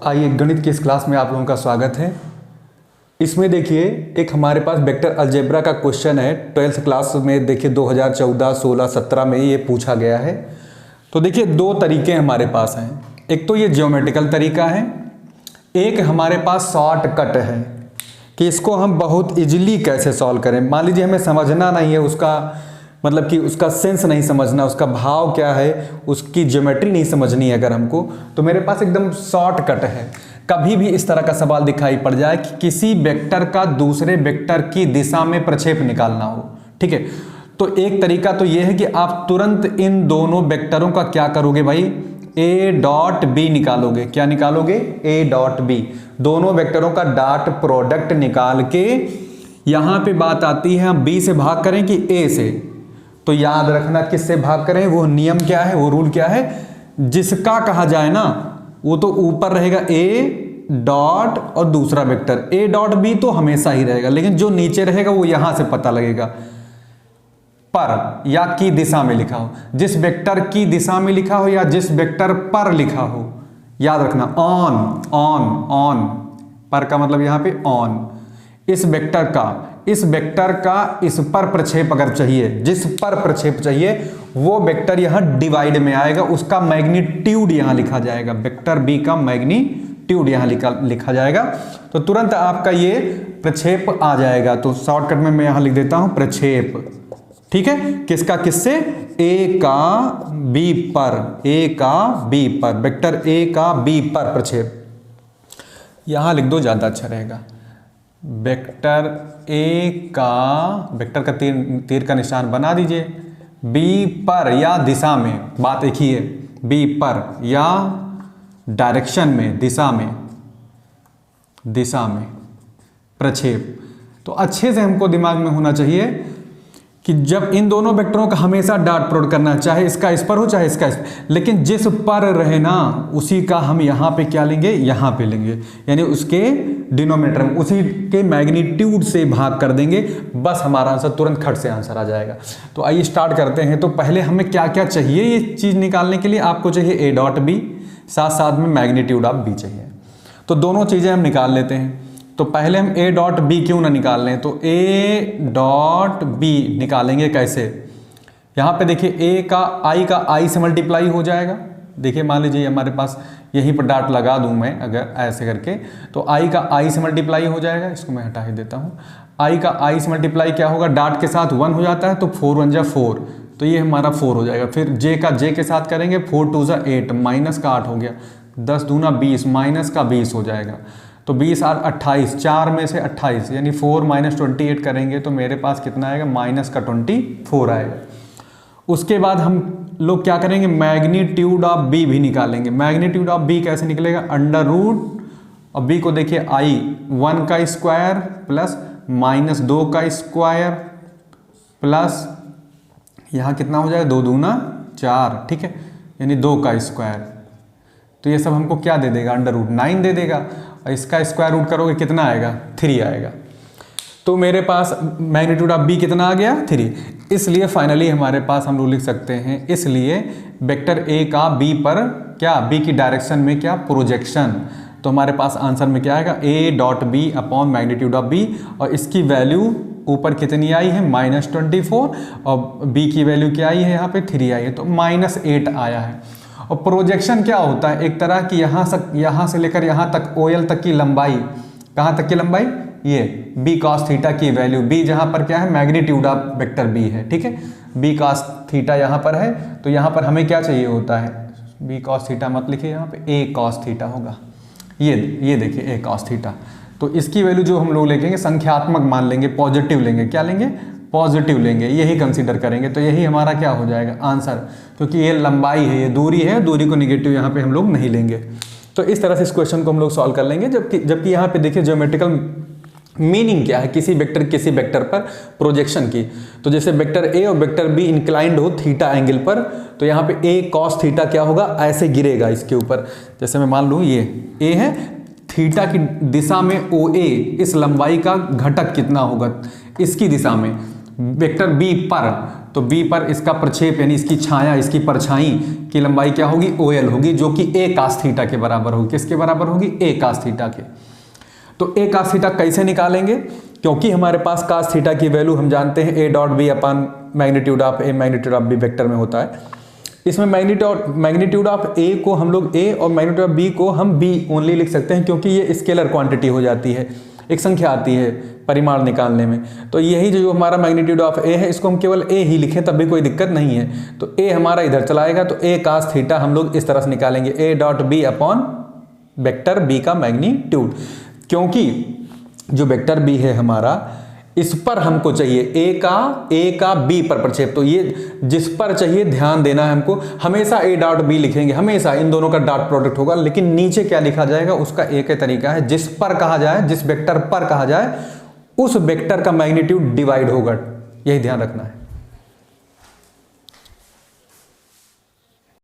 आइए गणित की इस क्लास में आप लोगों का स्वागत है। इसमें देखिए एक हमारे पास वेक्टर अलजेब्रा का क्वेश्चन है। 12th क्लास में देखिए 2014, 16, 17 में ये पूछा गया है। तो देखिए दो तरीके हमारे पास हैं। एक तो ये ज्योमेट्रिकल तरीका है, एक हमारे पास शॉर्टकट है कि इसको हम बहुत इजीली कैसे सॉल्व करें। मान लीजिए हमें समझना नहीं है उसका मतलब कि उसका सेंस नहीं समझना, उसका भाव क्या है, उसकी ज्योमेट्री नहीं समझनी है अगर हमको, तो मेरे पास एकदम शॉर्टकट है। कभी भी इस तरह का सवाल दिखाई पड़ जाए कि किसी वेक्टर का दूसरे वेक्टर की दिशा में प्रक्षेप निकालना हो, ठीक है, तो एक तरीका तो यह है कि आप तुरंत इन दोनों वेक्टरों का क्या करोगे भाई, ए डॉट बी निकालोगे। क्या निकालोगे? A dot B. दोनों वेक्टरों का डॉट प्रोडक्ट निकाल के यहां पे बात आती है हम बी से भाग करें कि ए से, तो याद रखना किससे भाग करें, वो नियम क्या है, वो रूल क्या है, जिसका कहा जाए ना वो तो ऊपर रहेगा ए डॉट और दूसरा वेक्टर ए डॉट बी तो हमेशा ही रहेगा, लेकिन जो नीचे रहेगा वो यहां से पता लगेगा, पर या की दिशा में लिखा हो, जिस वेक्टर की दिशा में लिखा हो या जिस वेक्टर पर लिखा हो, याद रखना ऑन ऑन ऑन, पर का मतलब यहां पे ऑन। इस वेक्टर का इस पर प्रक्षेप अगर चाहिए, जिस पर प्रक्षेप चाहिए वो वेक्टर यहां डिवाइड में आएगा, उसका मैग्नीट्यूड यहां लिखा जाएगा, वेक्टर बी का मैग्नीट्यूड यहां लिखा जाएगा, तो तुरंत आपका ये प्रक्षेप आ जाएगा। तो शॉर्टकट में मैं यहां लिख देता हूं प्रक्षेप, ठीक है, किसका किससे, ए का बी पर, ए का बी पर, वेक्टर ए का बी पर प्रक्षेप, यहां लिख दो ज्यादा अच्छा रहेगा। वेक्टर ए का, वेक्टर का तीर का निशान बना दीजिए, बी पर या दिशा में, बात एक ही है, बी पर या डायरेक्शन में, दिशा में प्रक्षेप। तो अच्छे से हमको दिमाग में होना चाहिए कि जब इन दोनों वेक्टरों का हमेशा डॉट प्रोडक्ट करना है, चाहे इसका इस पर हो चाहे इसका इस पर, लेकिन जिस पर रहे ना उसी का हम यहाँ पे क्या लेंगे, यहाँ पे लेंगे, यानी उसके डिनोमिनेटर में उसी के मैग्नीट्यूड से भाग कर देंगे, बस हमारा आंसर तुरंत खट से आंसर आ जाएगा। तो आइए स्टार्ट करते हैं। तो पहले हमें क्या क्या चाहिए ये चीज़ निकालने के लिए, आपको चाहिए ए डॉट बी, साथ साथ में मैग्नीट्यूड ऑफ बी चाहिए। तो दोनों चीज़ें हम निकाल लेते हैं। तो पहले हम ए डॉट बी क्यों ना निकाल लें, तो ए डॉट बी निकालेंगे कैसे, यहाँ पे देखिए ए का आई से मल्टीप्लाई हो जाएगा। देखिए मान लीजिए हमारे पास यहीं पर डॉट लगा दूं मैं अगर ऐसे करके, तो आई का आई से मल्टीप्लाई हो जाएगा, इसको मैं हटा ही देता हूँ। आई का आई से मल्टीप्लाई क्या होगा, डॉट के साथ 1 हो जाता है, तो 4 1 जा 4, तो ये हमारा 4 हो जाएगा। फिर जे का जे के साथ करेंगे, 4 2 जा 8, माइनस का 8 हो गया, 10 दूना 20, माइनस का 20 हो जाएगा, तो 20 और 28, 4 में से 28 यानी 4 माइनस 28 करेंगे तो मेरे पास कितना आएगा, माइनस का 24 आएगा। उसके बाद हम लोग क्या करेंगे, मैग्नीट्यूड ऑफ बी भी निकालेंगे। मैग्नीट्यूड ऑफ बी कैसे निकलेगा, अंडर रूट, और बी को देखिए आई 1 का स्क्वायर प्लस माइनस 2 का स्क्वायर प्लस यहाँ कितना हो जाएगा, 2 दूना 4, ठीक है, यानी 2 का स्क्वायर, तो ये सब हमको क्या दे देगा, अंडर रूट 9 दे देगा, और इसका स्क्वायर रूट करोगे कितना आएगा, 3 आएगा। तो मेरे पास मैग्नीट्यूड ऑफ बी कितना आ गया, 3। इसलिए फाइनली हमारे पास हम लोग लिख सकते हैं, इसलिए वेक्टर ए का बी पर क्या, बी की डायरेक्शन में क्या, प्रोजेक्शन, तो हमारे पास आंसर में क्या आएगा, A dot B upon magnitude of B, और इसकी वैल्यू ऊपर कितनी आई है, -24, और बी की वैल्यू क्या आई है, यहाँ पे 3 आई है, तो -8 आया है। और प्रोजेक्शन क्या होता है, एक तरह की यहाँ से लेकर यहाँ तक OL तक की लंबाई, कहाँ तक की लंबाई, ये बी कॉस थीटा की वैल्यू, बी जहाँ पर क्या है, मैग्नीट्यूड ऑफ वेक्टर बी है, ठीक है, बी कॉस थीटा यहाँ पर है, तो यहाँ पर हमें क्या चाहिए होता है, बी कॉस थीटा मत लिखिए, यहाँ पे ए कॉस थीटा होगा, ये देखिए ए कॉस थीटा, तो इसकी वैल्यू जो हम लोग लेंगे संख्यात्मक मान लेंगे, पॉजिटिव लेंगे, क्या लेंगे, पॉजिटिव लेंगे, यही कंसीडर करेंगे, तो यही हमारा क्या हो जाएगा आंसर, क्योंकि ये लंबाई है, ये दूरी है, दूरी को निगेटिव यहाँ पे हम लोग नहीं लेंगे। तो इस तरह से इस क्वेश्चन को हम लोग सॉल्व कर लेंगे। जबकि यहाँ पे देखिए ज्योमेट्रिकल मीनिंग क्या है, किसी वेक्टर पर प्रोजेक्शन की, तो जैसे वेक्टर ए और वेक्टर बी इंक्लाइंड हो थीटा एंगल पर, तो यहाँ पे ए कॉस थीटा क्या होगा, ऐसे गिरेगा इसके ऊपर, जैसे मैं मान लूँ ये ए है, थीटा की दिशा में ओ ए, इस लंबाई का घटक कितना होगा इसकी दिशा में, वेक्टर बी पर, तो बी पर इसका प्रक्षेप यानी इसकी छाया, इसकी परछाई की लंबाई क्या होगी, OL होगी, जो कि a cos थीटा के बराबर होगी। किसके बराबर होगी, a cos थीटा के। तो a cos थीटा कैसे निकालेंगे, क्योंकि हमारे पास cos थीटा की वैल्यू हम जानते हैं a dot B upon magnitude of a magnitude of b vector में होता है। इसमें मैग्नीट्यूड ऑफ a को हम लोग a और मैग्नीट्यूड ऑफ b को हम b ओनली लिख सकते हैं, क्योंकि ये स्केलर क्वांटिटी हो जाती है, एक संख्या आती है परिमाण निकालने में। तो यही जो हमारा मैग्नीट्यूड ऑफ a है, इसको हम केवल a ही लिखें तब भी कोई दिक्कत नहीं है। तो a हमारा इधर चलाएगा, तो a cos थीटा हम लोग इस तरह से निकालेंगे, a dot B upon vector b का मैग्नीट्यूड, क्योंकि जो वेक्टर b है हमारा, इस पर हमको चाहिए a का b पर प्रक्षेप। तो ये जिस पर चाहिए ध्यान देना है हमको, हमेशा a डॉट b लिखेंगे, हमेशा इन दोनों का डॉट प्रोडक्ट होगा, लेकिन नीचे क्या लिखा जाएगा उसका एक ही तरीका है, जिस पर कहा जाए, जिस वेक्टर पर कहा जाए उस वेक्टर का मैग्नीट्यूड डिवाइड होगा, यही ध्यान रखना है।